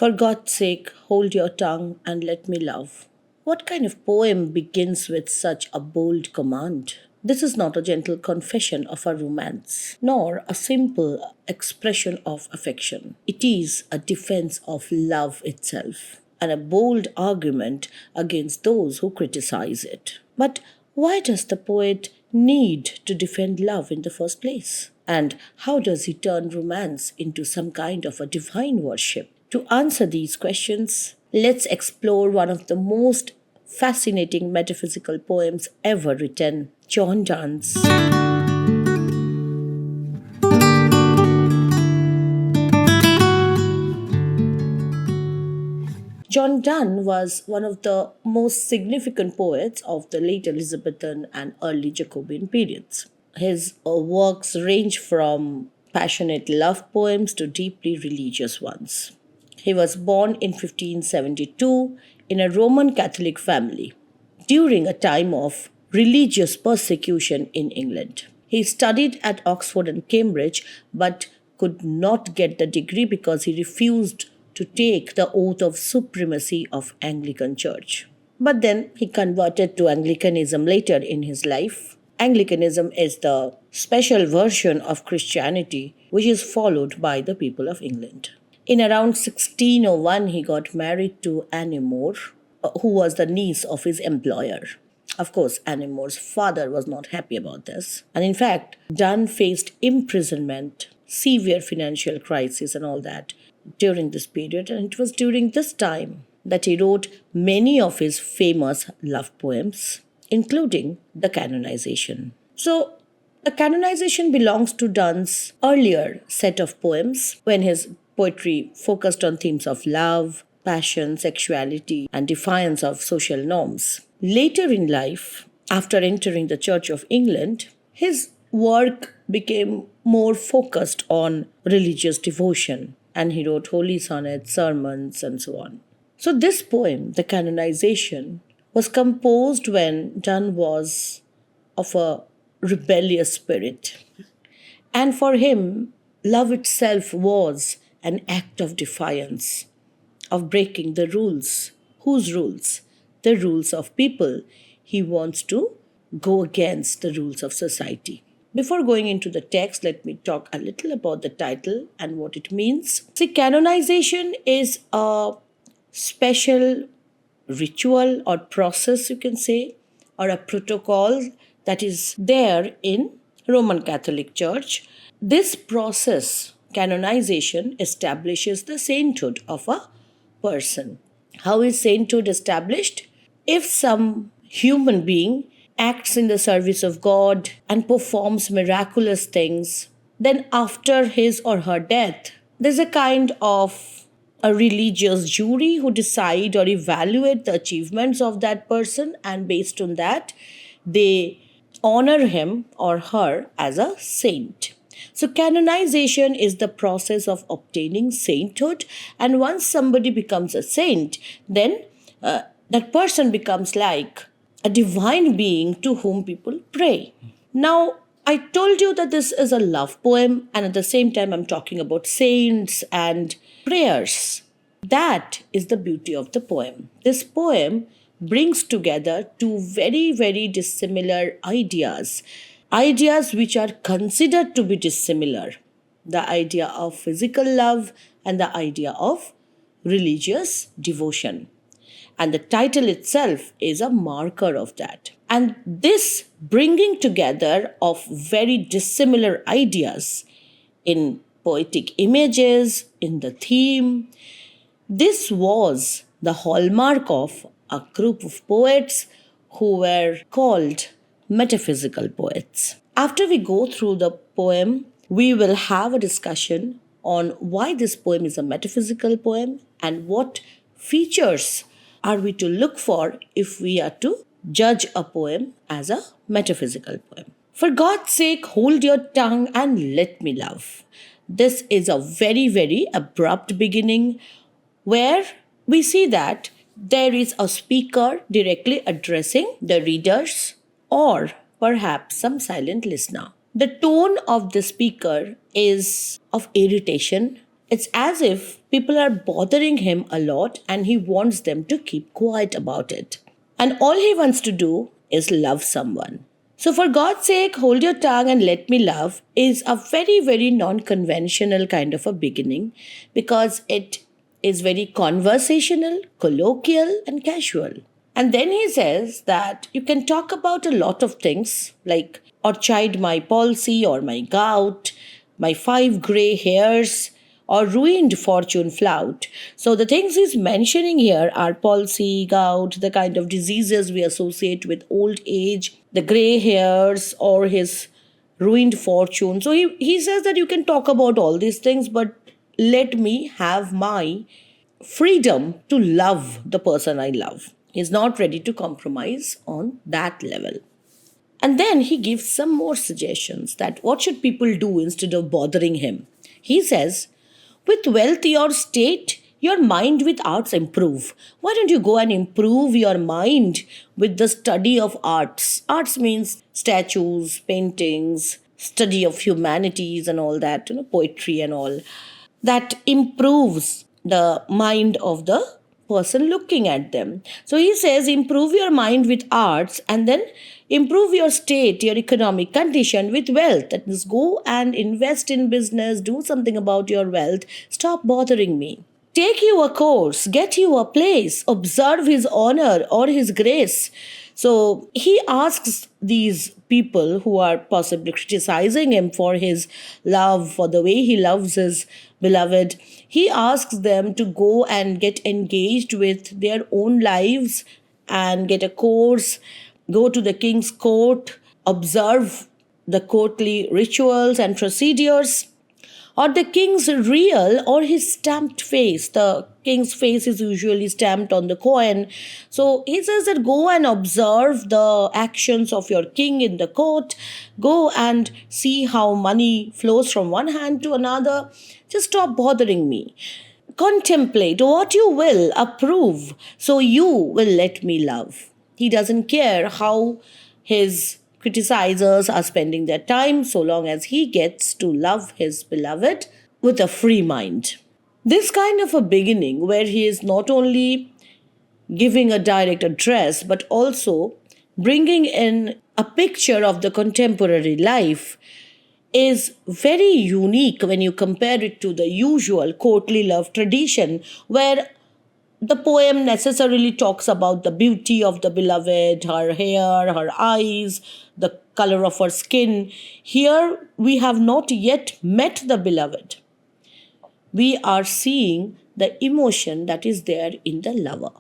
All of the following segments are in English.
For God's sake, hold your tongue and let me love. What kind of poem begins with such a bold command? This is not a gentle confession of a romance, nor a simple expression of affection. It is a defense of love itself, and a bold argument against those who criticize it. But why does the poet need to defend love in the first place? And how does he turn romance into some kind of a divine worship? To answer these questions, let's explore one of the most fascinating metaphysical poems ever written, John Donne's. John Donne was one of the most significant poets of the late Elizabethan and early Jacobean periods. His works range from passionate love poems to deeply religious ones. He was born in 1572 in a Roman Catholic family during a time of religious persecution in England. He studied at Oxford and Cambridge but could not get the degree because he refused to take the oath of supremacy of Anglican Church. But then he converted to Anglicanism later in his life. Anglicanism is the special version of Christianity which is followed by the people of England. In around 1601, he got married to Anne More, who was the niece of his employer. Of course, Anne More's father was not happy about this. And in fact, Donne faced imprisonment, severe financial crisis and all that during this period. And it was during this time that he wrote many of his famous love poems, including the Canonization. So, the Canonization belongs to Donne's earlier set of poems when his poetry focused on themes of love, passion, sexuality, and defiance of social norms. Later in life, after entering the Church of England, his work became more focused on religious devotion, and he wrote holy sonnets, sermons, and so on. So this poem, The Canonization, was composed when Donne was of a rebellious spirit. And for him, love itself was an act of defiance, of breaking the rules. Whose rules? The rules of people. He wants to go against the rules of society. Before going into the text, let me talk a little about the title and what it means. See, canonization is a special ritual or process, you can say, or a protocol that is there in Roman Catholic Church. This process, canonization, establishes the sainthood of a person. How is sainthood established? If some human being acts in the service of God and performs miraculous things, then after his or her death, there's a kind of a religious jury who decide or evaluate the achievements of that person, and based on that, they honor him or her as a saint. So canonization is the process of obtaining sainthood, and once somebody becomes a saint, then that person becomes like a divine being to whom people pray. Now, I told you that this is a love poem, and at the same time I'm talking about saints and prayers. That is the beauty of the poem. This poem brings together two very, very dissimilar ideas which are considered to be dissimilar. The idea of physical love and the idea of religious devotion. And the title itself is a marker of that. And this bringing together of very dissimilar ideas in poetic images, in the theme, this was the hallmark of a group of poets who were called metaphysical poets. After we go through the poem, we will have a discussion on why this poem is a metaphysical poem and what features are we to look for if we are to judge a poem as a metaphysical poem. For God's sake, hold your tongue and let me love. This is a very, very abrupt beginning where we see that there is a speaker directly addressing the readers or perhaps some silent listener. The tone of the speaker is of irritation, It's as if people are bothering him a lot and he wants them to keep quiet about it. And all he wants to do is love someone. So, for God's sake, hold your tongue and let me love is a very, very non conventional kind of a beginning because it is very conversational, colloquial, and casual. And then he says that you can talk about a lot of things like, or chide my palsy or my gout, my 5 gray hairs, or ruined fortune flout. So the things he's mentioning here are palsy, gout, the kind of diseases we associate with old age, the gray hairs, or his ruined fortune. So he says that you can talk about all these things, but let me have my freedom to love the person I love. He's not ready to compromise on that level. And then he gives some more suggestions that what should people do instead of bothering him. He says, with wealth your state, your mind with arts improve. Why don't you go and improve your mind with the study of arts? Arts means statues, paintings, study of humanities and all that, poetry and all. That improves the mind of the person looking at them. So he says, improve your mind with arts and then improve your state, your economic condition with wealth. That means go and invest in business, do something about your wealth. Stop bothering me. Take you a course, get you a place, observe his honor or his grace. So he asks these people who are possibly criticizing him for his love, for the way he loves his beloved, he asks them to go and get engaged with their own lives and get a course, go to the king's court, observe the courtly rituals and procedures, or the king's real or his stamped face. The king's face is usually stamped on the coin. So he says that go and observe the actions of your king in the court. Go and see how money flows from one hand to another. Just stop bothering me. Contemplate what you will, approve, so you will let me love. He doesn't care how his criticizers are spending their time so long as he gets to love his beloved with a free mind. This kind of a beginning, where he is not only giving a direct address but also bringing in a picture of the contemporary life, is very unique when you compare it to the usual courtly love tradition where the poem necessarily talks about the beauty of the beloved, her hair, her eyes, the color of her skin. Here we have not yet met the beloved. We are seeing the emotion that is there in the lover.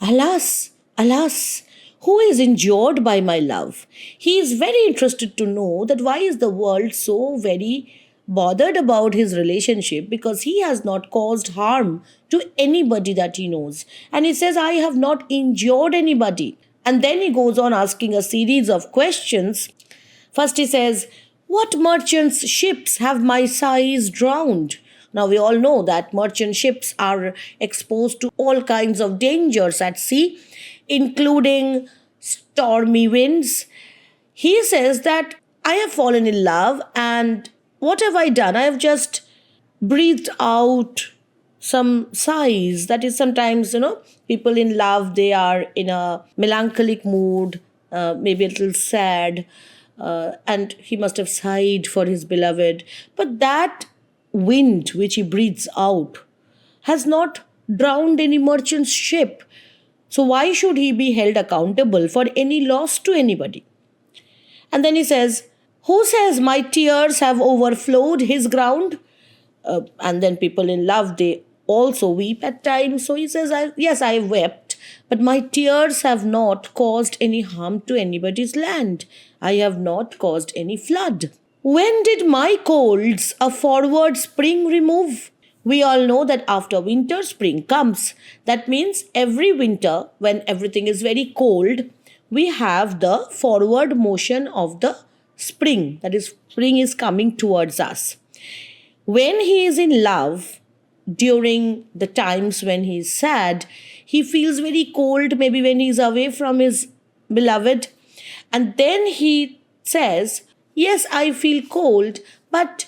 Alas, alas, who is injured by my love? He is very interested to know that why is the world so very bothered about his relationship, because he has not caused harm to anybody that he knows. And he says, I have not injured anybody. And then he goes on asking a series of questions. First he says, what merchants' ships have my sighs drowned? Now we all know that merchant ships are exposed to all kinds of dangers at sea, including stormy winds. He says that I have fallen in love, and what have I done? I have just breathed out some sighs. That is, sometimes, people in love, they are in a melancholic mood, maybe a little sad, and he must have sighed for his beloved. But that wind which he breathes out has not drowned any merchant's ship. So why should he be held accountable for any loss to anybody? And then he says, who says my tears have overflowed his ground? And then people in love, they also weep at times. So he says, yes, I wept, but my tears have not caused any harm to anybody's land. I have not caused any flood. When did my colds a forward spring remove? We all know that after winter, spring comes. That means every winter, when everything is very cold, we have the forward motion of the spring. That is, spring is coming towards us. When he is in love, during the times when he is sad, he feels very cold, maybe when he is away from his beloved. And then he says, yes, I feel cold, but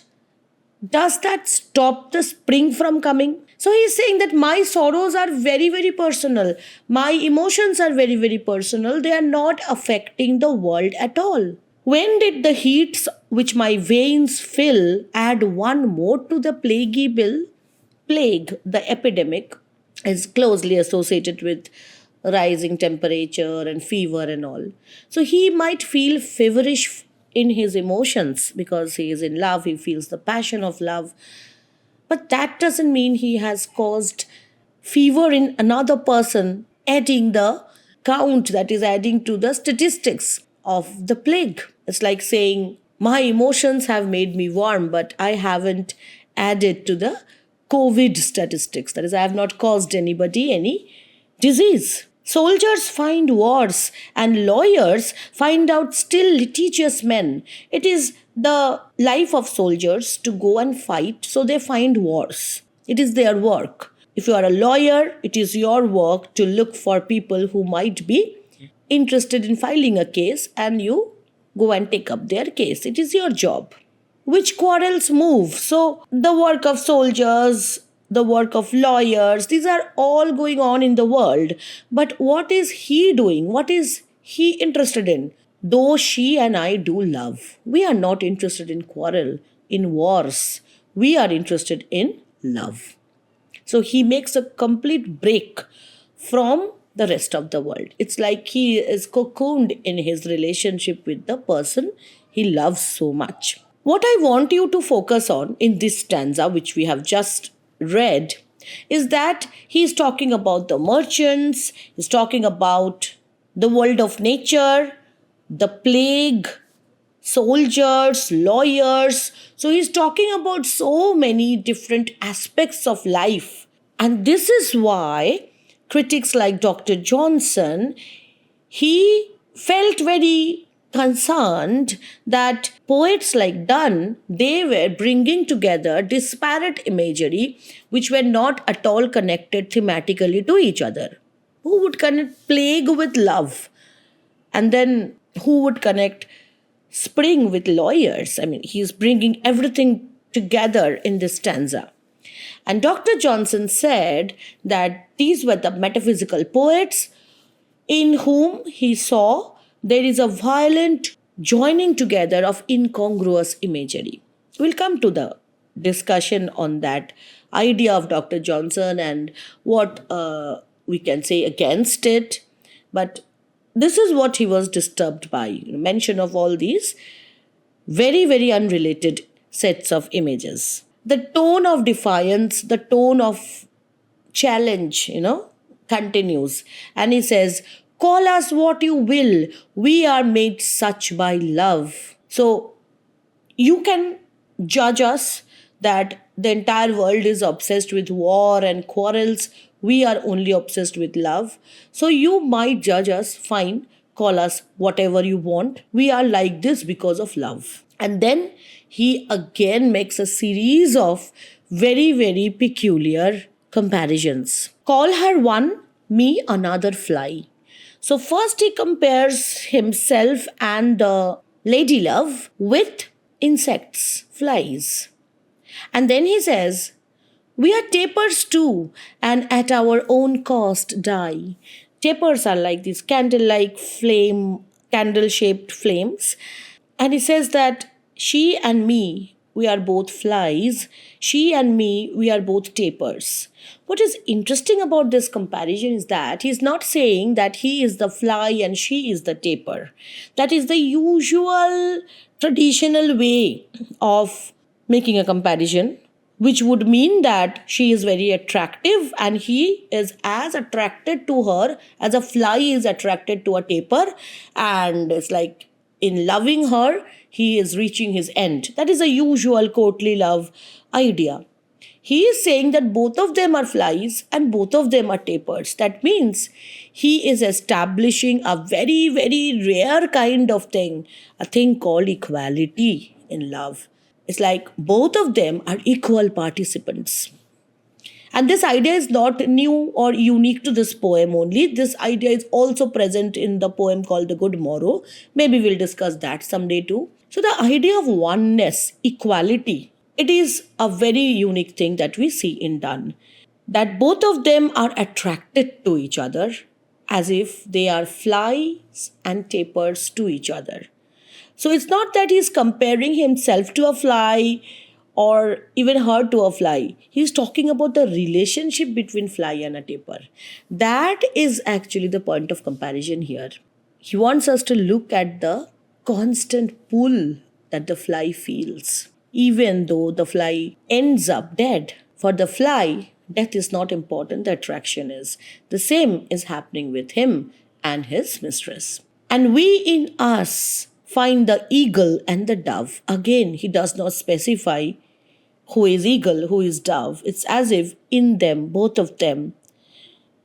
does that stop the spring from coming? So he's saying that my sorrows are very, very personal. My emotions are very, very personal. They are not affecting the world at all. When did the heats which my veins fill add one more to the plaguey bill? Plague, the epidemic, is closely associated with rising temperature and fever and all. So he might feel feverish in his emotions because he is in love, he feels the passion of love. But that doesn't mean he has caused fever in another person, adding the count, that is, adding to the statistics of the plague. It's like saying, my emotions have made me warm, but I haven't added to the COVID statistics. That is, I have not caused anybody any disease. Soldiers find wars and lawyers find out still litigious men. It is the life of soldiers to go and fight, so they find wars. It is their work. If you are a lawyer, it is your work to look for people who might be interested in filing a case and you go and take up their case. It is your job. Which quarrels move? So, the work of soldiers, the work of lawyers, these are all going on in the world. But what is he doing? What is he interested in? Though she and I do love, we are not interested in quarrel, in wars. We are interested in love. So he makes a complete break from the rest of the world. It's like he is cocooned in his relationship with the person he loves so much. What I want you to focus on in this stanza, which we have just read, is that he is talking about the merchants, he's talking about the world of nature, the plague, soldiers, lawyers. So he's talking about so many different aspects of life. And this is why critics like Dr. Johnson, he felt very concerned that poets like Donne, they were bringing together disparate imagery which were not at all connected thematically to each other. Who would connect plague with love? And then who would connect spring with lawyers? I mean, he's bringing everything together in this stanza. And Dr. Johnson said that these were the metaphysical poets in whom he saw there is a violent joining together of incongruous imagery. We'll come to the discussion on that idea of Dr. Johnson and what we can say against it. But this is what he was disturbed by. Mention of all these very, very unrelated sets of images. The tone of defiance, the tone of challenge, continues. And he says, call us what you will, we are made such by love. So you can judge us that the entire world is obsessed with war and quarrels. We are only obsessed with love. So you might judge us, fine, call us whatever you want. We are like this because of love. And then he again makes a series of very, very peculiar comparisons. Call her one, me another fly. So first he compares himself and the lady love with insects, flies. And then he says, we are tapers too, and at our own cost die. Tapers are like these candle-like flame, candle-shaped flames. And he says that she and me, we are both flies. She and me, we are both tapers. What is interesting about this comparison is that he's not saying that he is the fly and she is the taper. That is the usual traditional way of making a comparison, which would mean that she is very attractive and he is as attracted to her as a fly is attracted to a taper. And it's like in loving her, he is reaching his end. That is a usual courtly love idea. He is saying that both of them are flies and both of them are tapers. That means he is establishing a very, very rare kind of thing, a thing called equality in love. It's like both of them are equal participants. And this idea is not new or unique to this poem only. This idea is also present in the poem called The Good Morrow. Maybe we'll discuss that someday too. So the idea of oneness, equality, It is a very unique thing that we see in Donne, that both of them are attracted to each other as if they are flies and tapers to each other. So it's not that he's comparing himself to a fly or even her to a fly. He's talking about the relationship between fly and a taper. That is actually the point of comparison here. He wants us to look at the constant pull that the fly feels, even though the fly ends up dead. For the fly, death is not important, the attraction is. The same is happening with him and his mistress. And we in us find the eagle and the dove. Again, he does not specify who is eagle, who is dove. It's as if in them, both of them,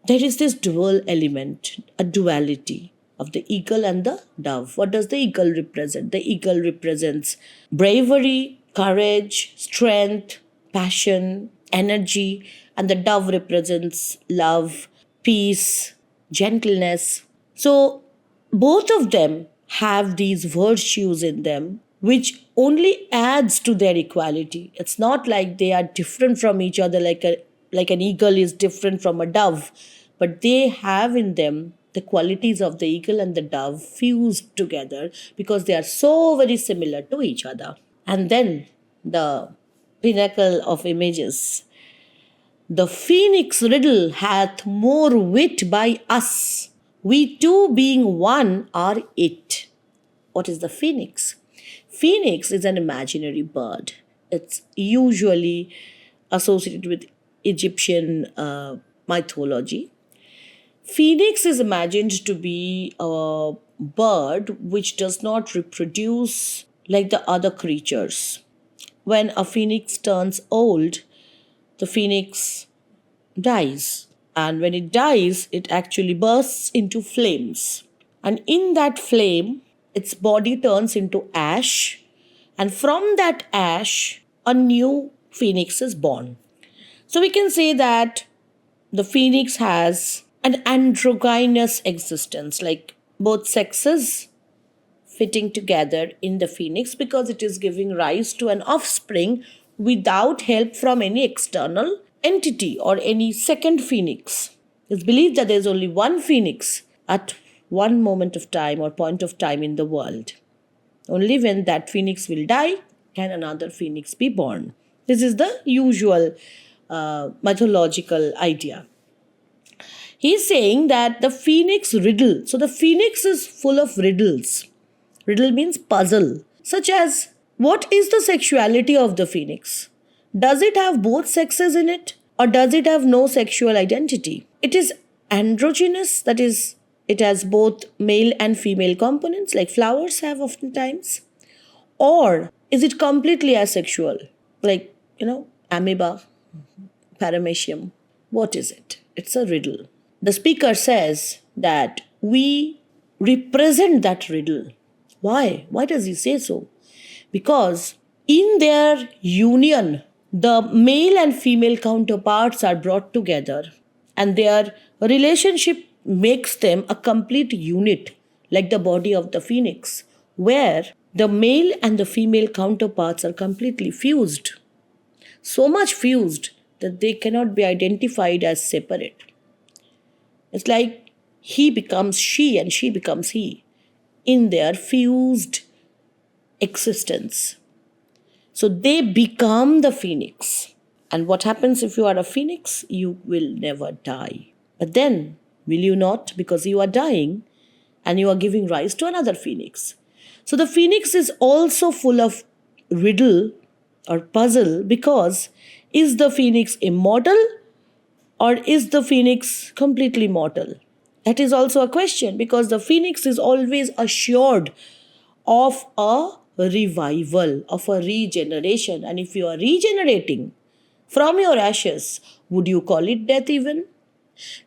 there is this dual element, a duality of the eagle and the dove. What does the eagle represent? The eagle represents bravery, courage, strength, passion, energy, and the dove represents love, peace, gentleness. So both of them have these virtues in them which only adds to their equality. It's not like they are different from each other, like an eagle is different from a dove, but they have in them the qualities of the eagle and the dove fused together because they are so very similar to each other. And then the pinnacle of images. The phoenix riddle hath more wit by us. We two being one are it. What is the phoenix? Phoenix is an imaginary bird. It's usually associated with Egyptian mythology. Phoenix is imagined to be a bird which does not reproduce like the other creatures. When a phoenix turns old, the phoenix dies. And when it dies, it actually bursts into flames. And in that flame, its body turns into ash. And from that ash, a new phoenix is born. So we can say that the phoenix has an androgynous existence, like both sexes fitting together in the phoenix because it is giving rise to an offspring without help from any external entity or any second phoenix. It's believed that there is only one phoenix at one moment of time or point of time in the world. Only when that phoenix will die can another phoenix be born. This is the usual mythological idea. He's saying that the phoenix riddle, so the phoenix is full of riddles. Riddle means puzzle, such as what is the sexuality of the phoenix? Does it have both sexes in it or does it have no sexual identity? It is androgynous, that is, it has both male and female components like flowers have oftentimes. Or is it completely asexual, like, amoeba, paramecium? What is it? It's a riddle. The speaker says that we represent that riddle. Why? Why does he say so? Because in their union, the male and female counterparts are brought together and their relationship makes them a complete unit, like the body of the phoenix, where the male and the female counterparts are completely fused. So much fused that they cannot be identified as separate. It's like he becomes she and she becomes he in their fused existence. So they become the phoenix. And what happens if you are a phoenix? You will never die. But then, will you not? Because you are dying and you are giving rise to another phoenix. So the phoenix is also full of riddle or puzzle because is the phoenix immortal or is the phoenix completely mortal? That is also a question because the phoenix is always assured of a revival, of a regeneration. And if you are regenerating from your ashes, would you call it death even?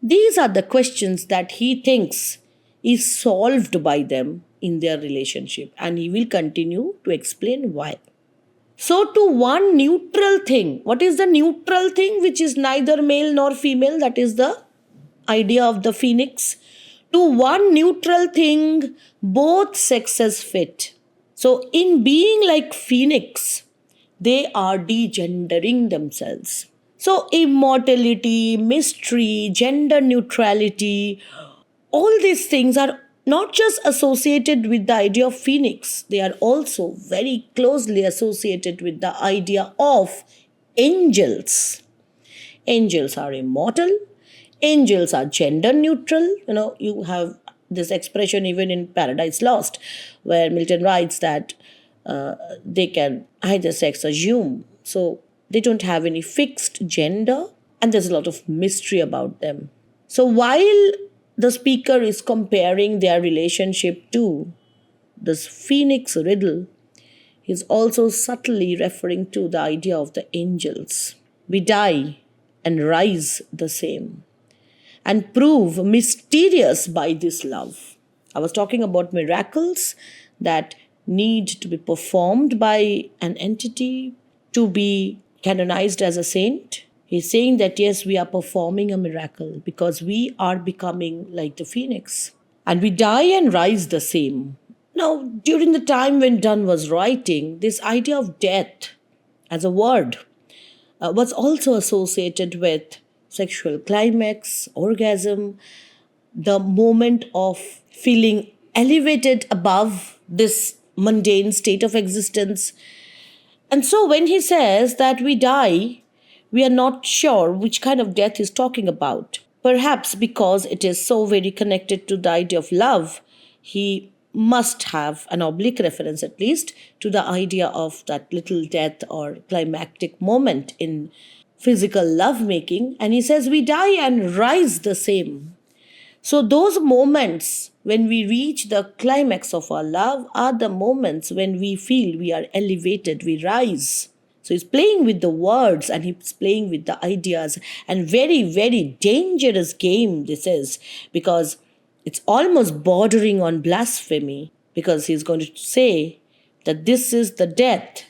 These are the questions that he thinks is solved by them in their relationship, and he will continue to explain why. So, to one neutral thing, what is the neutral thing which is neither male nor female? That is the idea of the phoenix. To one neutral thing, both sexes fit. So, in being like phoenix, They are degendering themselves. So, immortality, mystery, gender neutrality, all these things are not just associated with the idea of phoenix, they are also very closely associated with the idea of angels. Angels are immortal, angels are gender neutral. You have this expression even in Paradise Lost, where Milton writes that they can either sex assume. So they don't have any fixed gender, and there's a lot of mystery about them. So while the speaker is comparing their relationship to this phoenix riddle, he's also subtly referring to the idea of the angels. We die and rise the same and prove mysterious by this love. I was talking about miracles that need to be performed by an entity to be canonized as a saint. He's saying that yes, we are performing a miracle because we are becoming like the phoenix. And we die and rise the same. Now, during the time when Donne was writing, this idea of death as a word was also associated with sexual climax, orgasm, the moment of feeling elevated above this mundane state of existence. And so when he says that we die, we are not sure which kind of death he's talking about. Perhaps because it is so very connected to the idea of love, he must have an oblique reference at least to the idea of that little death or climactic moment in physical lovemaking. And he says, we die and rise the same. So, those moments when we reach the climax of our love are the moments when we feel we are elevated, we rise. So, he's playing with the words and he's playing with the ideas, and very, very dangerous game this is, because it's almost bordering on blasphemy, because he's going to say that this is the death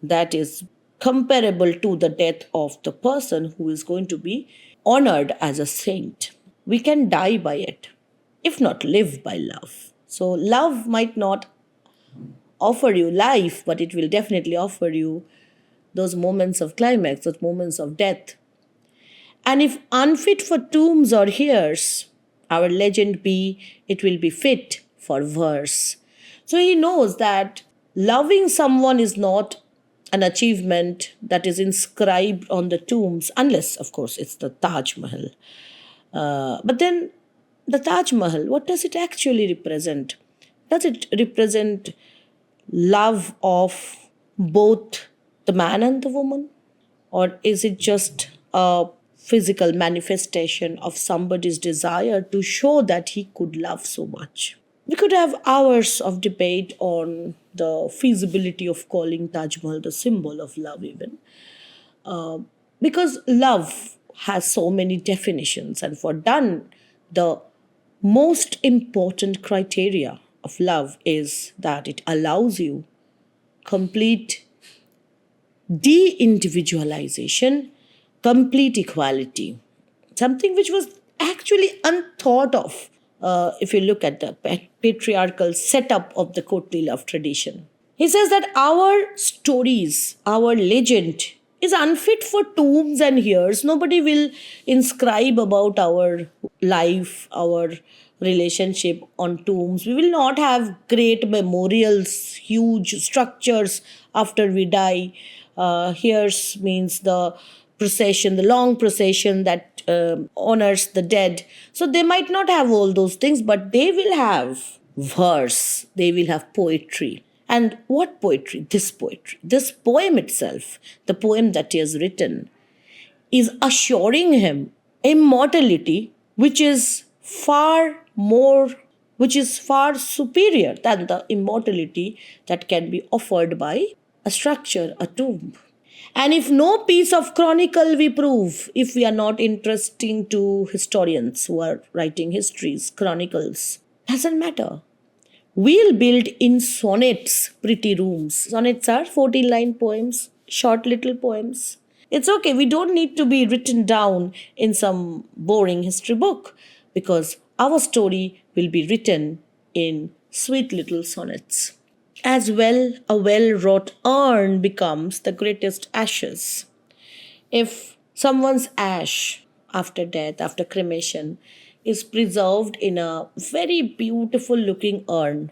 that is comparable to the death of the person who is going to be honored as a saint. We can die by it, if not live by love. So, love might not offer you life, but it will definitely offer you those moments of climax, those moments of death. And if unfit for tombs or hearse, our legend be, it will be fit for verse. So he knows that loving someone is not an achievement that is inscribed on the tombs, unless, of course, it's the Taj Mahal. But then the Taj Mahal, what does it actually represent? Does it represent love of both the man and the woman? Or is it just a physical manifestation of somebody's desire to show that he could love so much? We could have hours of debate on the feasibility of calling Taj Mahal the symbol of love, even. Because love has so many definitions, and for Donne, the most important criteria of love is that it allows you complete de-individualization, complete equality, something which was actually unthought of if you look at the patriarchal setup of the courtly love tradition. He says that our stories, our legend is unfit for tombs and hearse. Nobody will inscribe about our life, our relationship on tombs. We will not have great memorials, huge structures after we die. Hearse means the procession, the long procession that honors the dead. So they might not have all those things, but they will have verse, they will have poetry. And what poetry? This poetry, this poem itself, the poem that he has written, is assuring him immortality, which is far more, which is far superior than the immortality that can be offered by a structure, a tomb. And if no piece of chronicle we prove, if we are not interesting to historians who are writing histories, chronicles, doesn't matter. We'll build in sonnets pretty rooms. Sonnets are 14-line poems, short little poems. It's okay, we don't need to be written down in some boring history book, because our story will be written in sweet little sonnets. As well, a well wrought urn becomes the greatest ashes. If someone's ash after death, after cremation, is preserved in a very beautiful looking urn,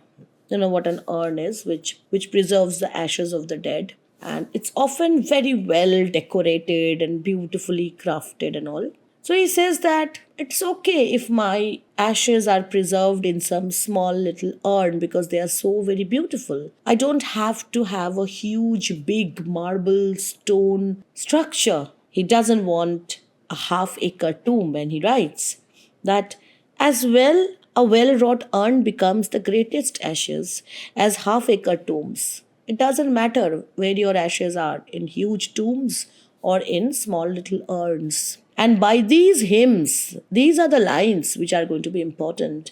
you know what an urn is, which preserves the ashes of the dead, and it's often very well decorated and beautifully crafted and all. So he says that it's okay if my ashes are preserved in some small little urn because they are so very beautiful. I don't have to have a huge, big marble stone structure. He doesn't want a half-acre tomb when he writes that as well a well-wrought urn becomes the greatest ashes as half-acre tombs. It doesn't matter where your ashes are, in huge tombs or in small little urns. And by these hymns, these are the lines which are going to be important.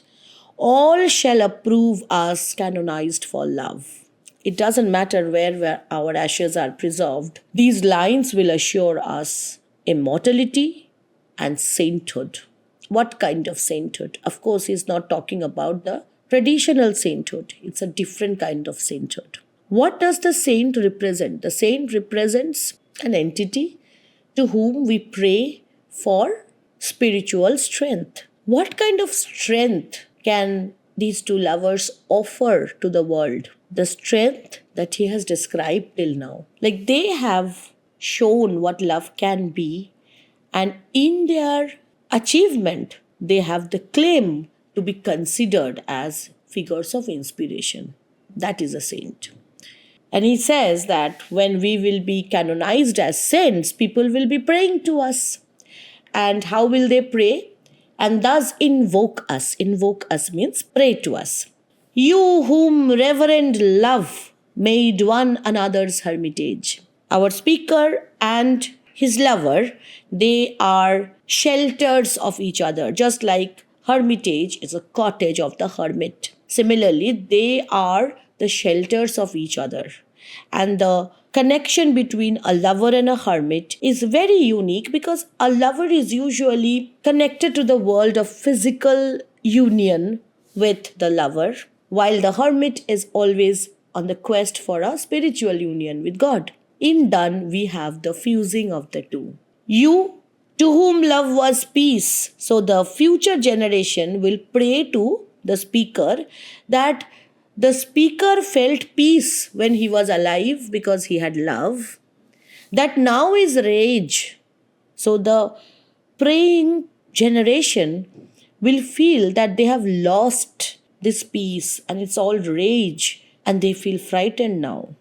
All shall approve us canonized for love. It doesn't matter where our ashes are preserved. These lines will assure us immortality and sainthood. What kind of sainthood? Of course, he's not talking about the traditional sainthood. It's a different kind of sainthood. What does the saint represent? The saint represents an entity to whom we pray for spiritual strength. What kind of strength can these two lovers offer to the world? The strength that he has described till now. Like they have shown what love can be, and in their achievement, they have the claim to be considered as figures of inspiration. That is a saint. And he says that when we will be canonized as saints, people will be praying to us. And how will they pray? And thus invoke us. Invoke us means pray to us. You whom reverend love made one another's hermitage. Our speaker and his lover, they are shelters of each other, just like hermitage is a cottage of the hermit. Similarly, they are the shelters of each other. And the connection between a lover and a hermit is very unique because a lover is usually connected to the world of physical union with the lover, while the hermit is always on the quest for a spiritual union with God. In Donne, we have the fusing of the two. You to whom love was peace. So the future generation will pray to the speaker that the speaker felt peace when he was alive because he had love. That now is rage. So the praying generation will feel that they have lost this peace and it's all rage and they feel frightened now.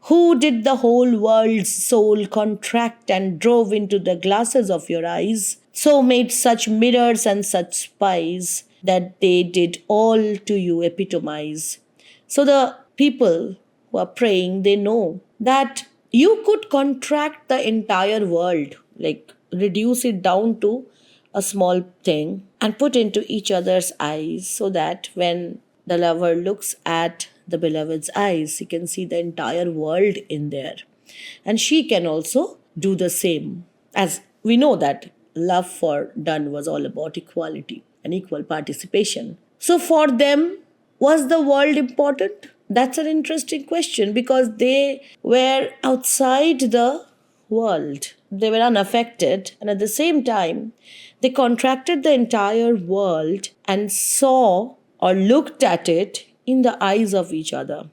Who did the whole world's soul contract and drove into the glasses of your eyes, so made such mirrors and such spies that they did all to you epitomize. So the people who are praying, they know that you could contract the entire world, like reduce it down to a small thing and put into each other's eyes so that when the lover looks at the beloved's eyes, he can see the entire world in there. And she can also do the same. As we know that love for Donne was all about equality and equal participation. So for them, was the world important? That's an interesting question because they were outside the world. They were unaffected, and at the same time, they contracted the entire world and saw or looked at it in the eyes of each other.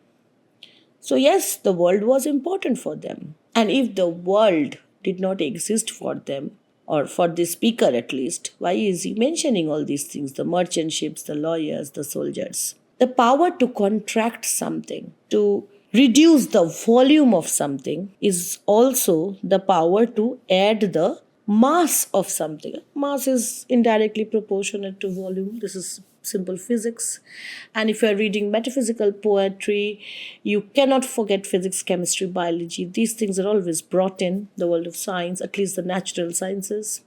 So, yes, the world was important for them. And if the world did not exist for them, or for the speaker at least, why is he mentioning all these things? The merchant ships, the lawyers, the soldiers. The power to contract something, to reduce the volume of something, is also the power to add the mass of something. Mass is indirectly proportionate to volume. This is simple physics. And if you're reading metaphysical poetry, you cannot forget physics, chemistry, biology. These things are always brought in the world of science, at least the natural sciences.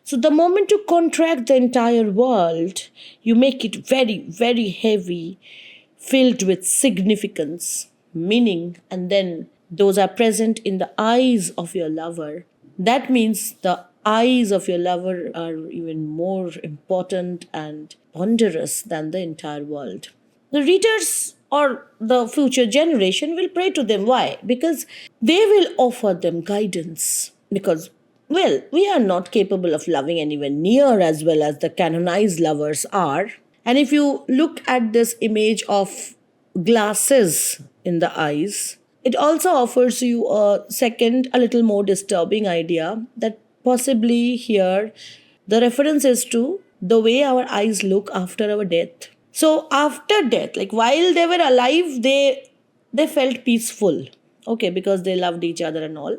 So the moment you contract the entire world, you make it very, very heavy, filled with significance, meaning, and then those are present in the eyes of your lover. That means the eyes of your lover are even more important and ponderous than the entire world. the readers or the future generation will pray to them. Why? Because they will offer them guidance. Because, well, we are not capable of loving anyone near as well as the canonized lovers are. And if you look at this image of glasses in the eyes, it also offers you a second, a little more disturbing idea that possibly here the reference is to the way our eyes look after our death. So after death, like while they were alive, they felt peaceful. Okay, because they loved each other and all.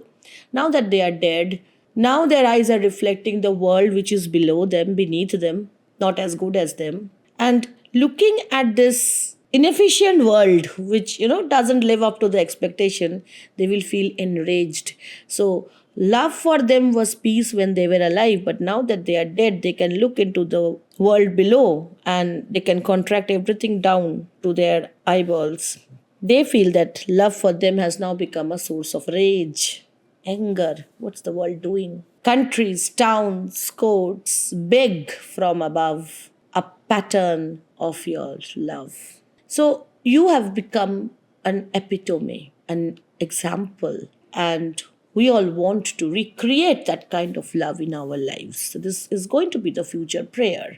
Now that they are dead, now their eyes are reflecting the world which is below them, beneath them, not as good as them. And looking at this inefficient world which doesn't live up to the expectation, they will feel enraged. So love for them was peace when they were alive, but now that they are dead, they can look into the world below and they can contract everything down to their eyeballs. They feel that love for them has now become a source of rage, anger. What's the world doing? Countries, towns, courts beg from above a pattern of your love. So you have become an epitome, an example, and we all want to recreate that kind of love in our lives. So this is going to be the future prayer,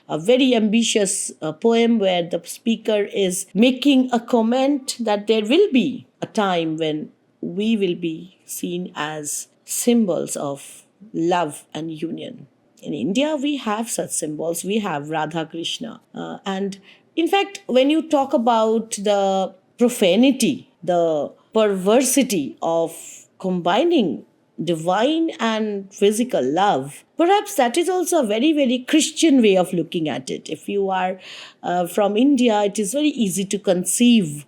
a very ambitious poem where the speaker is making a comment that there will be a time when we will be seen as symbols of love and union. In India, we have such symbols. We have Radha Krishna. And in fact, when you talk about the profanity, the perversity of combining divine and physical love, perhaps that is also a very, very Christian way of looking at it. If you are from India, it is very easy to conceive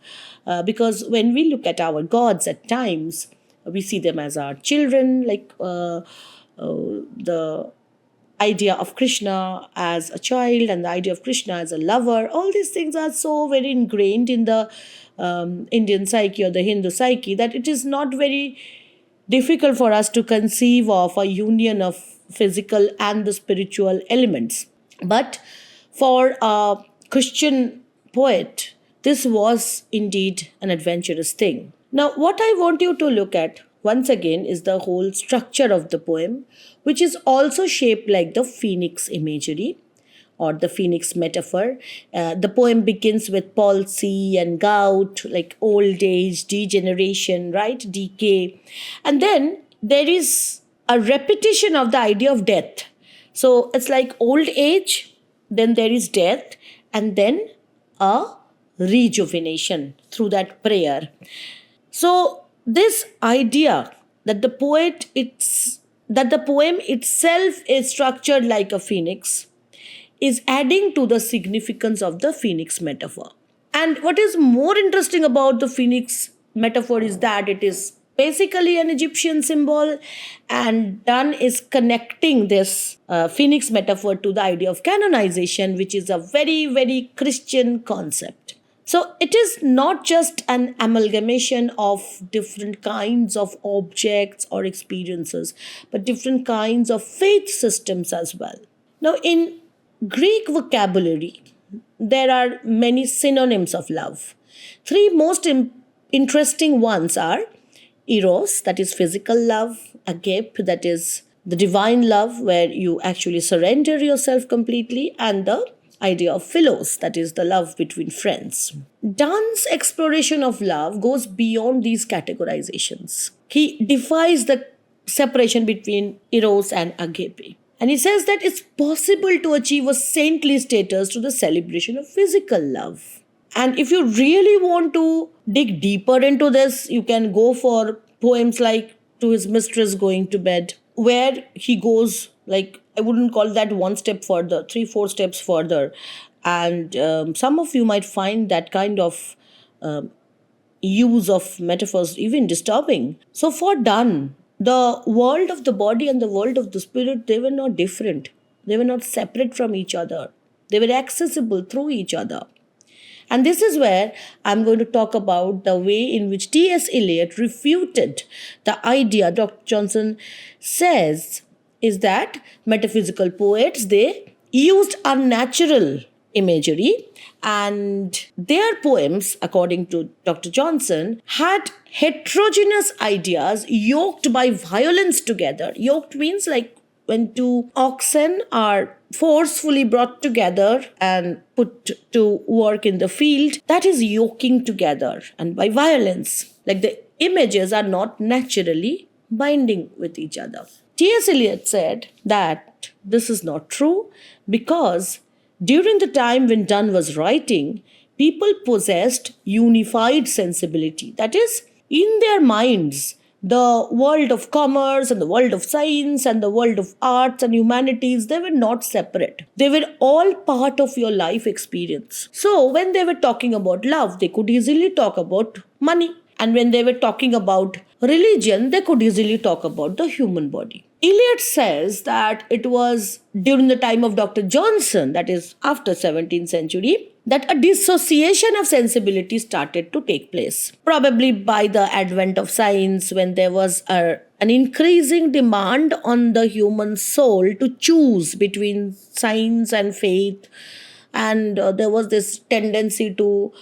because when we look at our gods at times, we see them as our children, like the idea of Krishna as a child and the idea of Krishna as a lover. All these things are so very ingrained in the Indian psyche or the Hindu psyche that it is not very difficult for us to conceive of a union of physical and the spiritual elements. But for a Christian poet, this was indeed an adventurous thing. Now, what I want you to look at once again is the whole structure of the poem, which is also shaped like the phoenix imagery or the phoenix metaphor. The poem begins with palsy and gout, like old age, degeneration, right? Decay. And then there is a repetition of the idea of death. So it's like old age, then there is death, and then a rejuvenation through that prayer. So this idea that the poem itself is structured like a phoenix is adding to the significance of the phoenix metaphor. And what is more interesting about the phoenix metaphor is that it is basically an Egyptian symbol, and Donne is connecting this phoenix metaphor to the idea of canonization, which is a very, very Christian concept. So it is not just an amalgamation of different kinds of objects or experiences, but different kinds of faith systems as well. Now, in Greek vocabulary, there are many synonyms of love. Three most interesting ones are eros, that is physical love; agape, that is the divine love, where you actually surrender yourself completely; and the idea of philos, that is the love between friends. Donne's exploration of love goes beyond these categorizations. He defies the separation between eros and agape. And he says that it's possible to achieve a saintly status through the celebration of physical love. And if you really want to dig deeper into this, you can go for poems like To His Mistress Going to Bed, where he goes, like, I wouldn't call that one step further, 3-4 steps further. And some of you might find that kind of use of metaphors even disturbing. So for Donne, the world of the body and the world of the spirit, they were not different. They were not separate from each other. They were accessible through each other. And this is where I'm going to talk about the way in which T.S. Eliot refuted the idea Dr. Johnson says is that metaphysical poets, they used unnatural imagery, and their poems, according to Dr. Johnson, had heterogeneous ideas yoked by violence together. Yoked means like when two oxen are forcefully brought together and put to work in the field, that is yoking together and by violence. Like the images are not naturally binding with each other. T.S. Eliot said that this is not true because during the time when Donne was writing, people possessed unified sensibility. That is, in their minds, the world of commerce and the world of science and the world of arts and humanities, they were not separate. They were all part of your life experience. So when they were talking about love, they could easily talk about money. And when they were talking about religion, they could easily talk about the human body. Eliot says that it was during the time of Dr. Johnson, that is after 17th century, that a dissociation of sensibility started to take place. Probably by the advent of science, when there was an increasing demand on the human soul to choose between science and faith, and there was this tendency to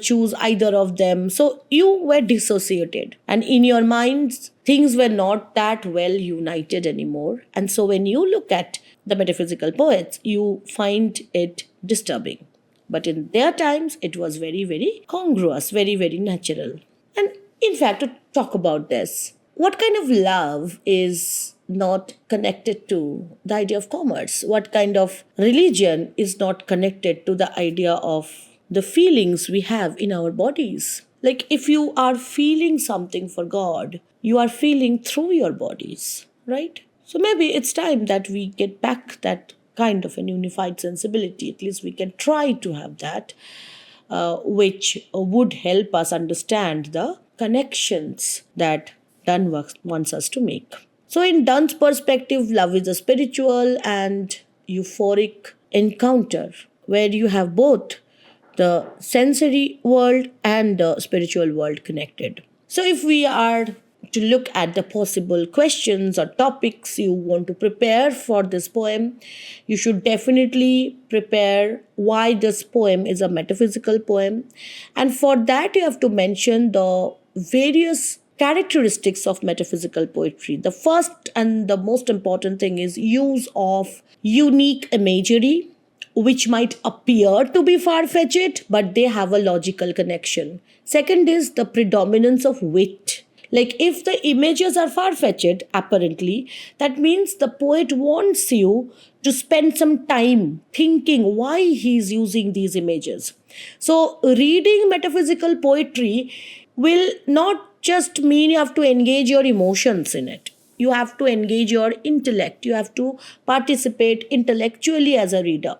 choose either of them. So you were dissociated, and in your minds, things were not that well united anymore. And so when you look at the metaphysical poets, you find it disturbing. But in their times, it was very, very congruous, very, very natural. And in fact, to talk about this, what kind of love is not connected to the idea of commerce? What kind of religion is not connected to the idea of the feelings we have in our bodies? Like if you are feeling something for God, you are feeling through your bodies, right? So maybe it's time that we get back that kind of an unified sensibility. At least we can try to have that, which would help us understand the connections that Donne wants us to make. So in Donne's perspective, love is a spiritual and euphoric encounter where you have both the sensory world and the spiritual world connected. So if we are to look at the possible questions or topics you want to prepare for this poem, you should definitely prepare why this poem is a metaphysical poem. And for that, you have to mention the various characteristics of metaphysical poetry. The first and the most important thing is use of unique imagery, which might appear to be far-fetched, but they have a logical connection. Second is the predominance of wit. Like if the images are far-fetched, apparently, that means the poet wants you to spend some time thinking why he's using these images. So reading metaphysical poetry will not just mean you have to engage your emotions in it. You have to engage your intellect. You have to participate intellectually as a reader.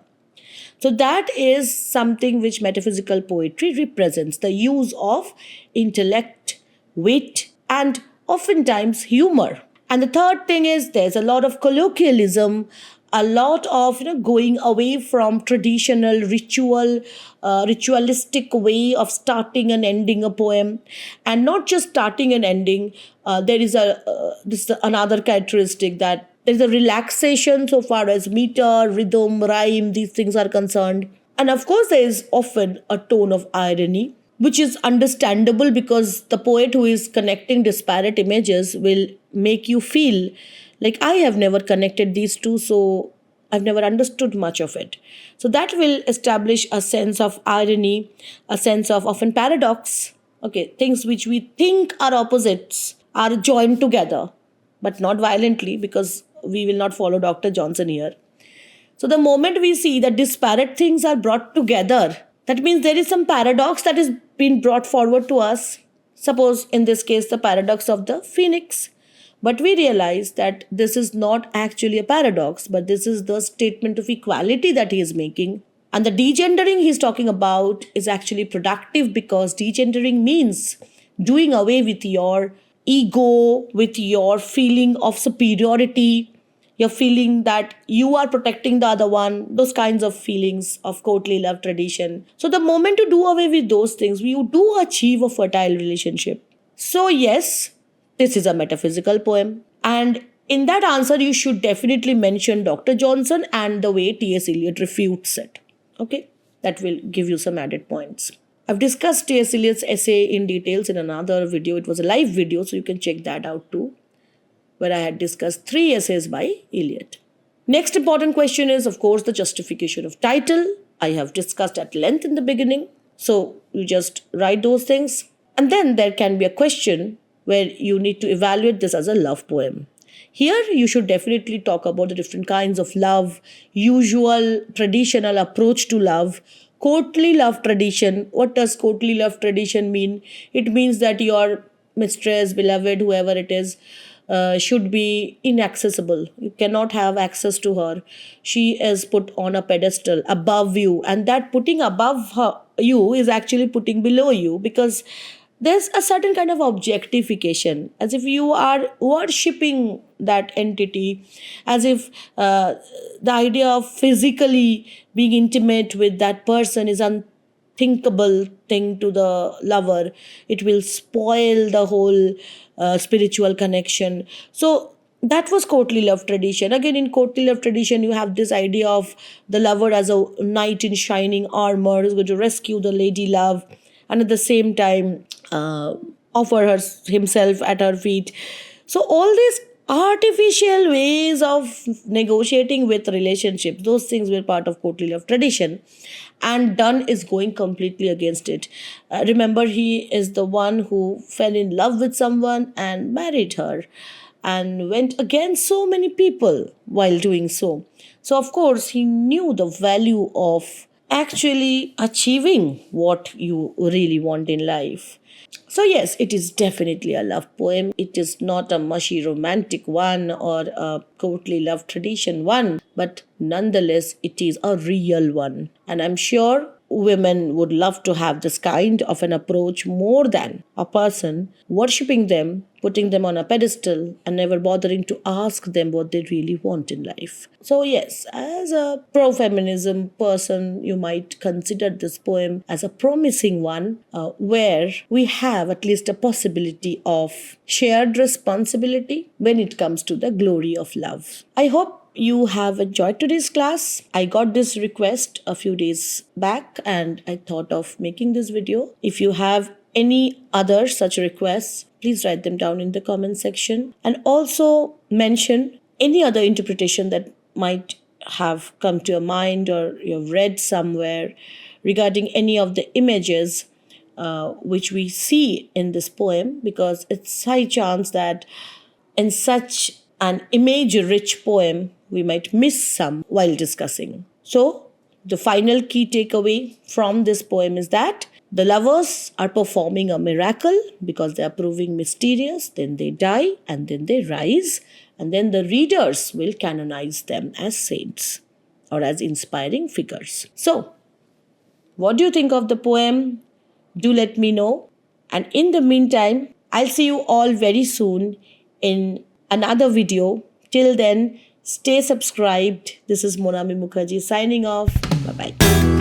So that is something which metaphysical poetry represents, the use of intellect, wit, and oftentimes humor. And the third thing is there's a lot of colloquialism, a lot of going away from traditional ritualistic way of starting and ending a poem, and not just starting and ending. There is this is another characteristic, that there is a relaxation so far as meter, rhythm, rhyme, these things are concerned. And of course, there is often a tone of irony, which is understandable because the poet who is connecting disparate images will make you feel like I have never connected these two, so I've never understood much of it. So that will establish a sense of irony, a sense of often paradox. Okay, things which we think are opposites are joined together, but not violently, because we will not follow Dr. Johnson here. So the moment we see that disparate things are brought together, that means there is some paradox that is being brought forward to us. Suppose in this case the paradox of the phoenix. But we realize that this is not actually a paradox, but this is the statement of equality that he is making. And the degendering he is talking about is actually productive, because degendering means doing away with your ego, with your feeling of superiority, your feeling that you are protecting the other one, those kinds of feelings of courtly love tradition. So the moment you do away with those things, you do achieve a fertile relationship. So yes, this is a metaphysical poem. And in that answer, you should definitely mention Dr. Johnson and the way T.S. Eliot refutes it. Okay, that will give you some added points. I've discussed T.S. Eliot's essay in details in another video. It was a live video, so you can check that out too, where I had discussed 3 essays by Eliot. Next important question is, of course, the justification of title. I have discussed at length in the beginning, so you just write those things. And then there can be a question where you need to evaluate this as a love poem. Here, you should definitely talk about the different kinds of love, usual traditional approach to love, courtly love tradition. What does courtly love tradition mean? It means that your mistress, beloved, whoever it is, should be inaccessible. You cannot have access to her. She is put on a pedestal above you, and that putting above you is actually putting below you, because there's a certain kind of objectification, as if you are worshipping that entity, as if the idea of physically being intimate with that person is unthinkable thing to the lover. It will spoil the whole spiritual connection. So that was courtly love tradition. Again, in courtly love tradition, you have this idea of the lover as a knight in shining armor who's going to rescue the lady love, and at the same time offer himself at her feet. So all these artificial ways of negotiating with relationships, those things were part of courtly love tradition, and Donne is going completely against it. Remember, he is the one who fell in love with someone and married her, and went against so many people while doing so. So of course he knew the value of actually achieving what you really want in life. So yes, it is definitely a love poem. It is not a mushy romantic one or a courtly love tradition one, but nonetheless it is a real one. And I'm sure women would love to have this kind of an approach more than a person worshipping them, putting them on a pedestal, and never bothering to ask them what they really want in life. So, yes, as a pro feminism person, you might consider this poem as a promising one where we have at least a possibility of shared responsibility when it comes to the glory of love. I hope you have enjoyed today's class. I got this request a few days back and I thought of making this video. If you have any other such requests, please write them down in the comment section, and also mention any other interpretation that might have come to your mind or you've read somewhere regarding any of the images which we see in this poem, because it's high chance that in such an image-rich poem, we might miss some while discussing. So, the final key takeaway from this poem is that the lovers are performing a miracle because they are proving mysterious, then they die, and then they rise, and then the readers will canonize them as saints or as inspiring figures. So, what do you think of the poem? Do let me know. And in the meantime, I'll see you all very soon in another video. Till then, stay subscribed. This is Monami Mukherjee signing off. Bye-bye.